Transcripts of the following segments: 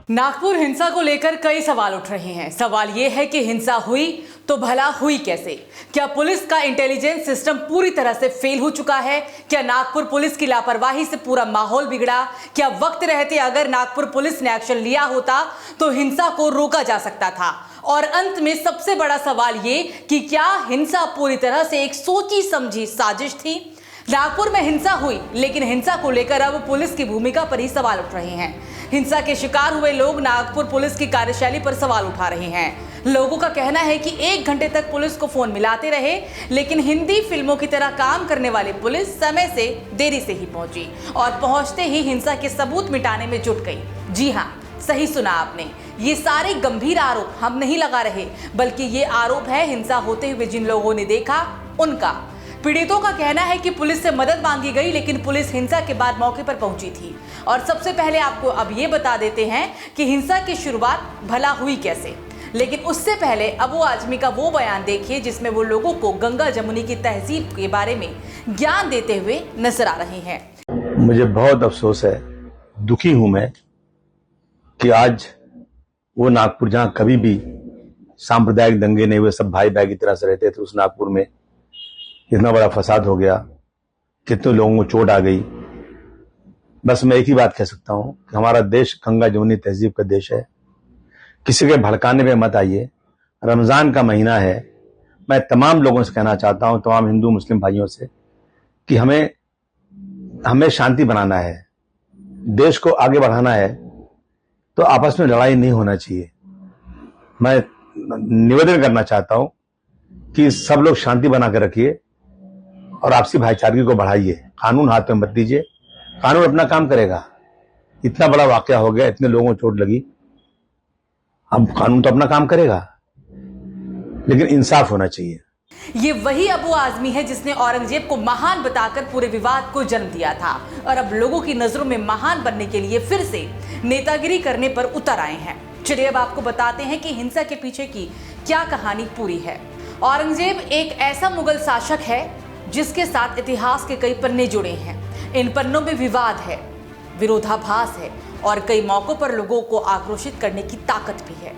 नागपुर हिंसा को लेकर कई सवाल उठ रहे हैं। सवाल ये है कि हिंसा हुई तो भला हुई कैसे? क्या पुलिस का इंटेलिजेंस सिस्टम पूरी तरह से फेल हो चुका है? क्या नागपुर पुलिस की लापरवाही से पूरा माहौल बिगड़ा? क्या वक्त रहते अगर नागपुर पुलिस ने एक्शन लिया होता तो हिंसा को रोका जा सकता था? और अंत में सबसे बड़ा सवाल ये कि क्या हिंसा पूरी तरह से एक सोची समझी साजिश थी? नागपुर में हिंसा हुई, लेकिन हिंसा को लेकर अब पुलिस की भूमिका पर ही सवाल उठ रहे हैं। हिंसा के शिकार हुए लोग नागपुर पुलिस की कार्यशैली पर सवाल उठा रहे हैं। लोगों का कहना है कि 1 घंटे तक पुलिस को फोन मिलाते रहे, लेकिन हिंदी फिल्मों की तरह काम करने वाली पुलिस समय से देरी से ही पहुंची और पहुंचते ही हिंसा के सबूत मिटाने में जुट गई। जी हाँ, सही सुना आपने। ये सारे गंभीर आरोप हम नहीं लगा रहे, बल्कि ये आरोप है हिंसा होते हुए जिन लोगों ने देखा उनका। पीड़ितों का कहना है कि पुलिस से मदद मांगी गई, लेकिन पुलिस हिंसा के बाद मौके पर पहुंची थी। और सबसे पहले आपको अब ये बता देते हैं कि हिंसा की शुरुआत भला हुई कैसे। लेकिन उससे पहले अबू आजमी का वो बयान देखिए जिसमें वो लोगों को गंगा जमुनी की तहजीब के बारे में ज्ञान देते हुए नजर आ रहे हैं। मुझे बहुत अफसोस है, दुखी हूं मैं कि आज वो नागपुर जहां कभी भी सांप्रदायिक दंगे नहीं हुए, सब भाई भाई की तरह से रहते थे, उस नागपुर में इतना बड़ा फसाद हो गया, कितने लोगों को चोट आ गई। बस मैं एक ही बात कह सकता हूं कि हमारा देश गंगा जमुनी तहजीब का देश है। किसी के भड़काने पे मत आइए। रमजान का महीना है। मैं तमाम लोगों से कहना चाहता हूं, तमाम हिंदू मुस्लिम भाइयों से, कि हमें शांति बनाना है, देश को आगे बढ़ाना है, तो आपस में लड़ाई नहीं होना चाहिए। मैं निवेदन करना चाहता हूं कि सब लोग शांति बना कर रखिए और आपसी भाईचारे को बढ़ाइए। कानून हाथ में मत दीजिए, कानून अपना काम करेगा। इतना बड़ा वाकया हो गया, इतने लोगों को चोट लगी, अब कानून तो अपना काम करेगा, लेकिन इंसाफ होना चाहिए। ये वही अबू आजमी है जिसने औरंगजेब को महान बताकर पूरे विवाद को जन्म दिया था और अब लोगों की नजरों में महान बनने के लिए फिर से नेतागिरी करने पर उतर आए हैं। चलिए अब आपको बताते हैं कि हिंसा के पीछे की क्या कहानी पूरी है। औरंगजेब एक ऐसा मुगल शासक है जिसके साथ इतिहास के कई पन्ने जुड़े हैं। इन पन्नों में विवाद है, विरोधाभास है और कई मौकों पर लोगों को आक्रोशित करने की ताकत भी है।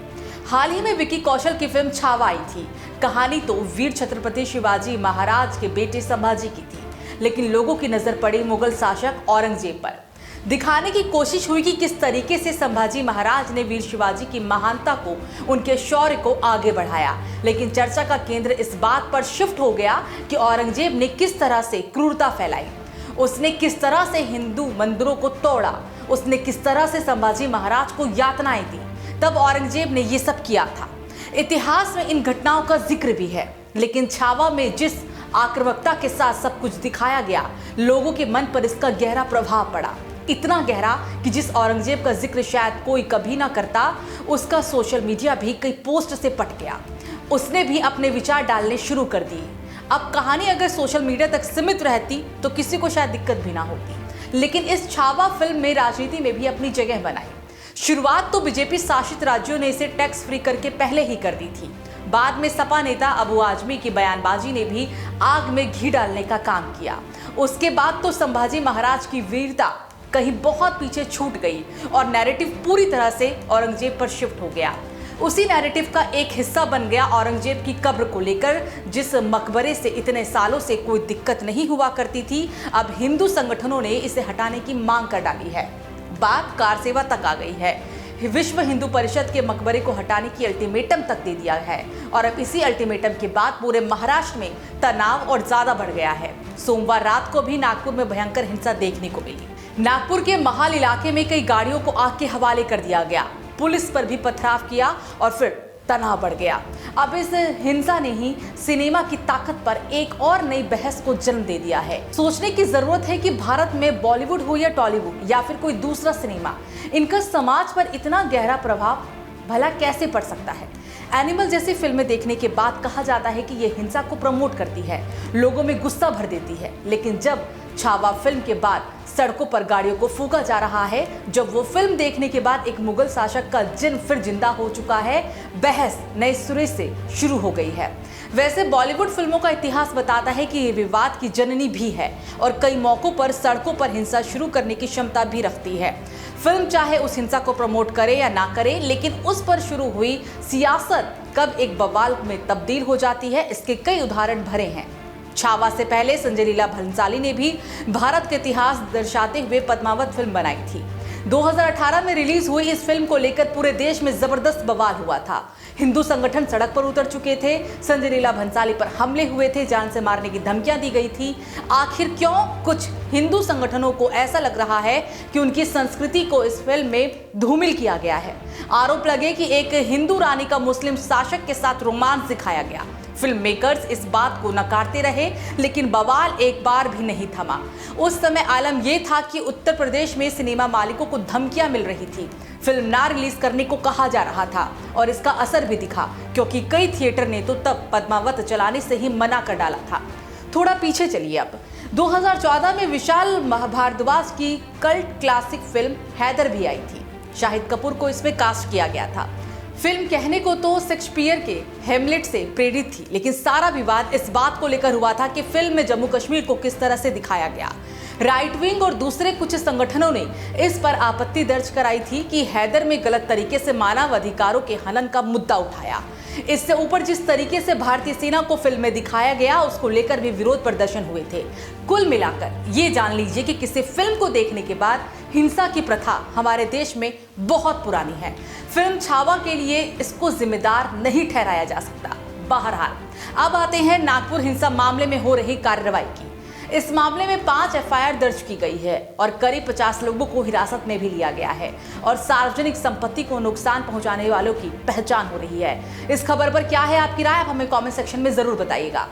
हाल ही में विकी कौशल की फिल्म छावा आई थी। कहानी तो वीर छत्रपति शिवाजी महाराज के बेटे संभाजी की थी, लेकिन लोगों की नजर पड़ी मुगल शासक औरंगजेब पर। दिखाने की कोशिश हुई कि किस तरीके से संभाजी महाराज ने वीर शिवाजी की महानता को, उनके शौर्य को आगे बढ़ाया। लेकिन चर्चा का केंद्र इस बात पर शिफ्ट हो गया कि औरंगजेब ने किस तरह से क्रूरता फैलाई, उसने किस तरह से हिंदू मंदिरों को तोड़ा, उसने किस तरह से संभाजी महाराज को यातनाएं दी। तब औरंगजेब ने ये सब किया था। इतिहास में इन घटनाओं का जिक्र भी है, लेकिन छावा में जिस आक्रामकता के साथ सब कुछ दिखाया गया, लोगों के मन पर इसका गहरा प्रभाव पड़ा। इतना गहरा कि जिस औरंगजेब का जिक्र शायद कोई कभी ना करता, उसका सोशल मीडिया भी कई पोस्ट से पट गया। उसने भी अपने विचार डालने शुरू कर दिए। अब कहानी अगर सोशल मीडिया तक सीमित रहती तो किसी को शायद दिक्कत भी ना होती, लेकिन इस छावा फिल्म में राजनीति में भी अपनी जगह बनाई। शुरुआत तो बीजेपी शासित राज्यों ने इसे टैक्स फ्री करके पहले ही कर दी थी। बाद में सपा नेता अबू आजमी की बयानबाजी ने भी आग में घी डालने का काम किया। उसके बाद तो संभाजी महाराज की वीरता कहीं बहुत पीछे छूट गई और नैरेटिव पूरी तरह से औरंगजेब पर शिफ्ट हो गया। उसी नैरेटिव का एक हिस्सा बन गया औरंगजेब की कब्र को लेकर, जिस मकबरे से इतने सालों से कोई दिक्कत नहीं हुआ करती थी। अब हिंदू संगठनों ने इसे हटाने की मांग कर डाली है। बात कार सेवा तक आ गई है। विश्व हिंदू परिषद के मकबरे को हटाने की अल्टीमेटम तक दे दिया है और अब इसी अल्टीमेटम के बाद पूरे महाराष्ट्र में तनाव और ज्यादा बढ़ गया है। सोमवार रात को भी नागपुर में भयंकर हिंसा देखने को मिली। नागपुर के महाल इलाके में कई गाड़ियों को आग के हवाले कर दिया गया, पुलिस पर भी पथराव किया और फिर तनाव बढ़ गया। अब इस हिंसा ने ही सिनेमा की ताकत पर एक और नई बहस को जन्म दे दिया है। सोचने की जरूरत है कि भारत में बॉलीवुड हो या टॉलीवुड या फिर कोई दूसरा सिनेमा, इनका समाज पर इतना गहरा प्रभाव भला कैसे पड़ सकता है। एनिमल जैसी फिल्में देखने के बाद कहा जाता है कि ये हिंसा को प्रमोट करती है, लोगों में गुस्सा भर देती है। लेकिन जब छावा फिल्म के बाद सड़कों पर गाड़ियों को फूंका जा रहा है, जब वो फिल्म देखने के बाद एक मुगल शासक का जिन फिर जिंदा हो चुका है, बहस नए सिरे से शुरू हो गई है। वैसे बॉलीवुड फिल्मों का इतिहास बताता है कि ये विवाद की जननी भी है और कई मौकों पर सड़कों पर हिंसा शुरू करने की क्षमता भी रखती है। फिल्म चाहे उस हिंसा को प्रमोट करे या ना करे, लेकिन उस पर शुरू हुई सियासत कब एक बवाल में तब्दील हो जाती है, इसके कई उदाहरण भरे हैं। छावा से पहले संजय लीला भंसाली ने भी भारत के इतिहास दर्शाते हुए पद्मावत फिल्म बनाई थी। 2018 में रिलीज हुई इस फिल्म को लेकर पूरे देश में जबरदस्त बवाल हुआ था। हिंदू संगठन सड़क पर उतर चुके थे, संजय लीला भंसाली पर हमले हुए थे, जान से मारने की धमकियां दी गई थी। आखिर क्यों? कुछ हिंदू संगठनों को ऐसा लग रहा है कि उनकी संस्कृति को इस फिल्म में धूमिल किया गया है। आरोप लगे कि एक हिंदू रानी का मुस्लिम शासक के साथ रोमांस दिखाया गया। फिल्म मेकर्स इस बात को नकारते रहे, लेकिन बवाल एक बार भी नहीं थमा। उस समय आलम यह था कि उत्तर प्रदेश में सिनेमा मालिकों को धमकियां मिल रही थी, फिल्म ना रिलीज करने को कहा जा रहा था और इसका असर भी दिखा, क्योंकि कई थिएटर ने तो तब पद्मावत चलाने से ही मना कर डाला था। थोड़ा पीछे चलिए अब। 2014 में विशाल भारद्वाज की कल्ट क्लासिक फिल्म हैदर भी आई थी। शाहिद कपूर को इसमें कास्ट किया गया था। फिल्म कहने को तो शेक्सपियर के हेमलेट से प्रेरित थी, लेकिन सारा विवाद इस बात को लेकर हुआ था कि फिल्म में जम्मू कश्मीर को किस तरह से दिखाया गया। राइट विंग और दूसरे कुछ संगठनों ने इस पर आपत्ति दर्ज कराई थी कि हैदर में गलत तरीके से मानव अधिकारों के हनन का मुद्दा उठाया। इससे ऊपर जिस तरीके से भारतीय सेना को फिल्म में दिखाया गया, उसको लेकर भी विरोध प्रदर्शन हुए थे। कुल मिलाकर ये जान लीजिए कि किसी फिल्म को देखने के बाद हिंसा की प्रथा हमारे देश में बहुत पुरानी है। फिल्म छावा के लिए इसको जिम्मेदार नहीं ठहराया जा सकता। बहरहाल अब आते हैं नागपुर हिंसा मामले में हो रही कार्रवाई की। इस मामले में 5 एफआईआर दर्ज की गई है और करीब 50 लोगों को हिरासत में भी लिया गया है और सार्वजनिक संपत्ति को नुकसान पहुंचाने वालों की पहचान हो रही है। इस खबर पर क्या है आपकी राय? आप हमें कमेंट सेक्शन में जरूर बताइएगा।